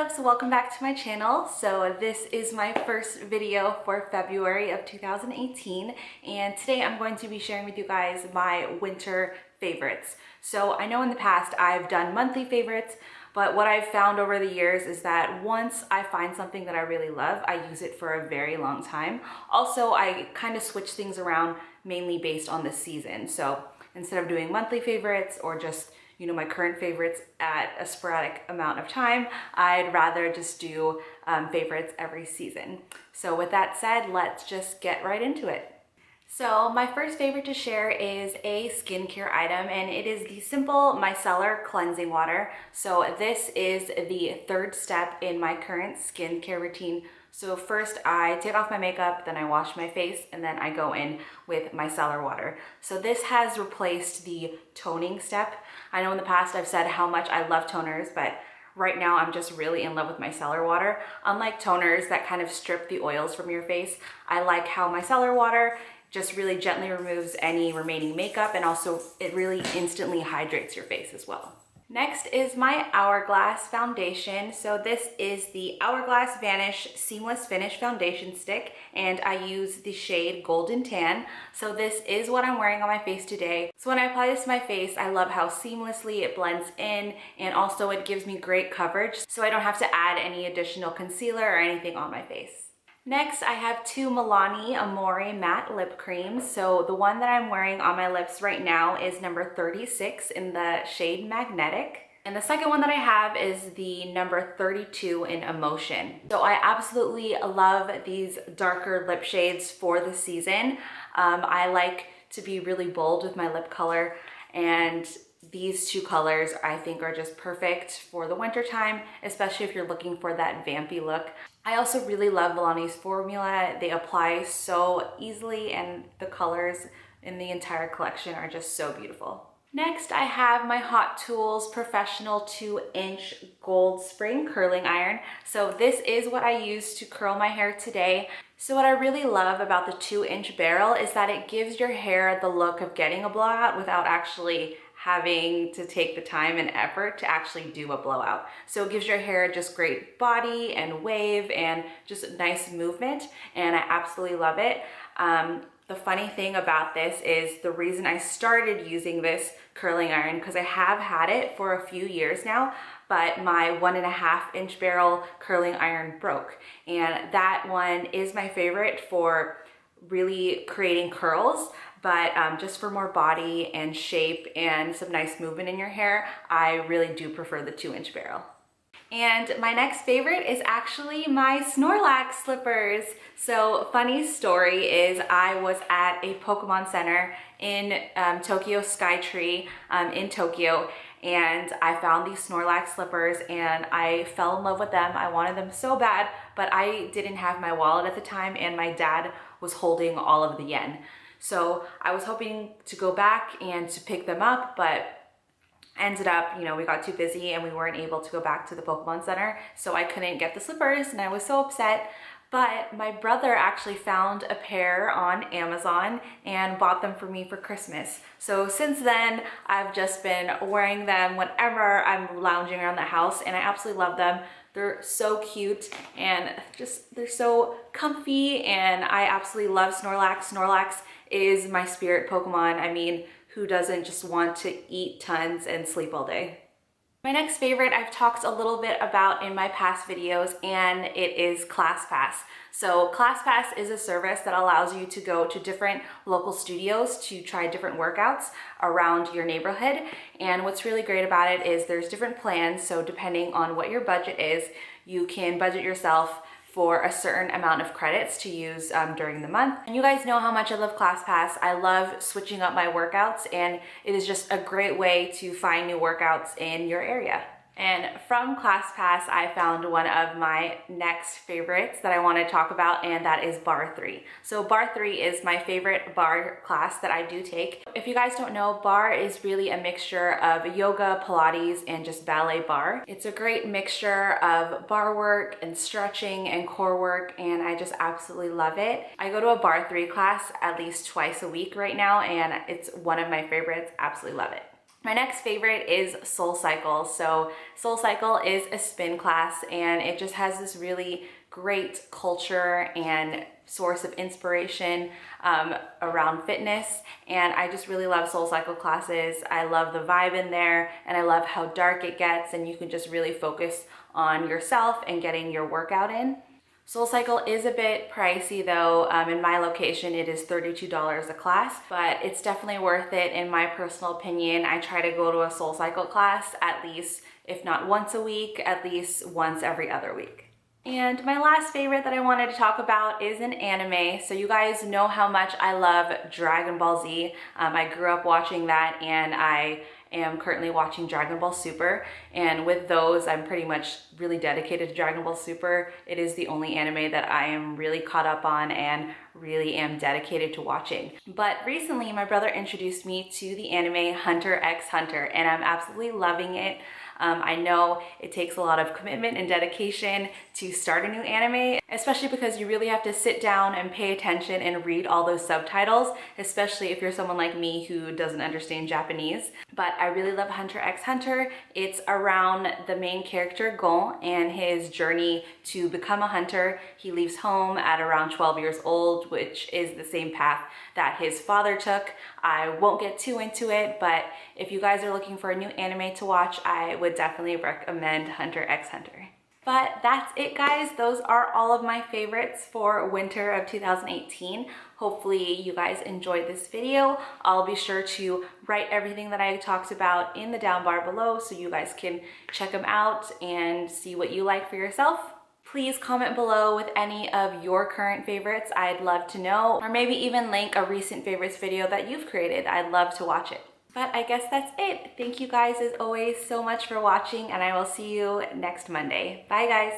loves, welcome back to my channel. So this is my first video for February of 2018, and today I'm going to be sharing with you guys my winter favorites. So I know in the past I've done monthly favorites, but what I've found over the years is that once I find something that I really love, I use it for a very long time. Also, I kind of switch things around mainly based on the season. So instead of doing monthly favorites or just my current favorites at a sporadic amount of time, I'd rather just do favorites every season. So with that said, let's just get right into it. So my first favorite to share is a skincare item, and it is the simple micellar cleansing water. So this is the third step in my current skincare routine. So first I take off my makeup, then I wash my face, and then I go in with micellar water. So this has replaced the toning step. I know in the past I've said how much I love toners, but right now I'm just really in love with micellar water. Unlike toners that kind of strip the oils from your face, I like how micellar water just really gently removes any remaining makeup, and also it really instantly hydrates your face as well. Next is my Hourglass foundation. So this is the Hourglass Vanish Seamless Finish Foundation Stick, and I use the shade Golden Tan. So this is what I'm wearing on my face today. So when I apply this to my face, I love how seamlessly it blends in, and also it gives me great coverage, so I don't have to add any additional concealer or anything on my face. Next, I have two Milani Amore matte lip creams. So the one that I'm wearing on my lips right now is number 36 in the shade Magnetic. And the second one that I have is the number 32 in Emotion. So I absolutely love these darker lip shades for the season. I like to be really bold with my lip color, and these two colors I think are just perfect for the winter time, especially if you're looking for that vampy look. I also really love Milani's formula. They apply so easily, and the colors in the entire collection are just so beautiful. Next, I have my Hot Tools Professional 2-inch Gold Spring Curling Iron. So this is what I use to curl my hair today. So what I really love about the 2-inch barrel is that it gives your hair the look of getting a blowout without actually having to take the time and effort to actually do a blowout. So it gives your hair just great body and wave and just nice movement, and I absolutely love it. The funny thing about this is the reason I started using this curling iron, because I have had it for a few years now, but my 1.5-inch barrel curling iron broke. And that one is my favorite for really creating curls, but just for more body and shape and some nice movement in your hair, I really do prefer the 2-inch barrel. And my next favorite is actually my Snorlax slippers. So funny story is I was at a Pokemon Center in Tokyo Skytree in Tokyo, and I found these Snorlax slippers and I fell in love with them. I wanted them so bad, but I didn't have my wallet at the time, and my dad was holding all of the yen. So I was hoping to go back and to pick them up, but ended up, we got too busy and we weren't able to go back to the Pokemon Center, so I couldn't get the slippers, and I was so upset. But my brother actually found a pair on Amazon and bought them for me for Christmas. So since then, I've just been wearing them whenever I'm lounging around the house, and I absolutely love them. They're so cute and they're so comfy, and I absolutely love Snorlax. Snorlax is my spirit Pokemon. I mean, who doesn't just want to eat tons and sleep all day? My next favorite I've talked a little bit about in my past videos, and it is ClassPass. So ClassPass is a service that allows you to go to different local studios to try different workouts around your neighborhood. And what's really great about it is there's different plans. So depending on what your budget is, you can budget yourself for a certain amount of credits to use during the month. And you guys know how much I love ClassPass. I love switching up my workouts, and it is just a great way to find new workouts in your area. And from ClassPass, I found one of my next favorites that I want to talk about, and that is Barre 3. So Barre 3 is my favorite barre class that I do take. If you guys don't know, barre is really a mixture of yoga, Pilates, and just ballet barre. It's a great mixture of barre work and stretching and core work, and I just absolutely love it. I go to a Barre 3 class at least twice a week right now, and it's one of my favorites. Absolutely love it. My next favorite is SoulCycle. So SoulCycle is a spin class, and it just has this really great culture and source of inspiration around fitness. And I just really love SoulCycle classes. I love the vibe in there, and I love how dark it gets, and you can just really focus on yourself and getting your workout in. SoulCycle is a bit pricey though. In my location, it is $32 a class, but it's definitely worth it in my personal opinion. I try to go to a SoulCycle class at least, if not once a week, at least once every other week. And my last favorite that I wanted to talk about is an anime. So you guys know how much I love Dragon Ball Z. I grew up watching that, and I am currently watching Dragon Ball Super, and with those I'm pretty much really dedicated to Dragon Ball Super. It is the only anime that I am really caught up on and really am dedicated to watching. But recently my brother introduced me to the anime Hunter x Hunter, and I'm absolutely loving it. I know it takes a lot of commitment and dedication to start a new anime, especially because you really have to sit down and pay attention and read all those subtitles, especially if you're someone like me who doesn't understand Japanese. But I really love Hunter x Hunter. It's around the main character Gon and his journey to become a hunter. He leaves home at around 12 years old, which is the same path that his father took. I won't get too into it, but if you guys are looking for a new anime to watch, I would definitely recommend Hunter x Hunter. But that's it, guys. Those are all of my favorites for winter of 2018. Hopefully you guys enjoyed this video. I'll be sure to write everything that I talked about in the down bar below so you guys can check them out and see what you like for yourself. Please comment below with any of your current favorites. I'd love to know, or maybe even link a recent favorites video that you've created. I'd love to watch it. But I guess that's it. Thank you guys as always so much for watching, and I will see you next Monday. Bye guys.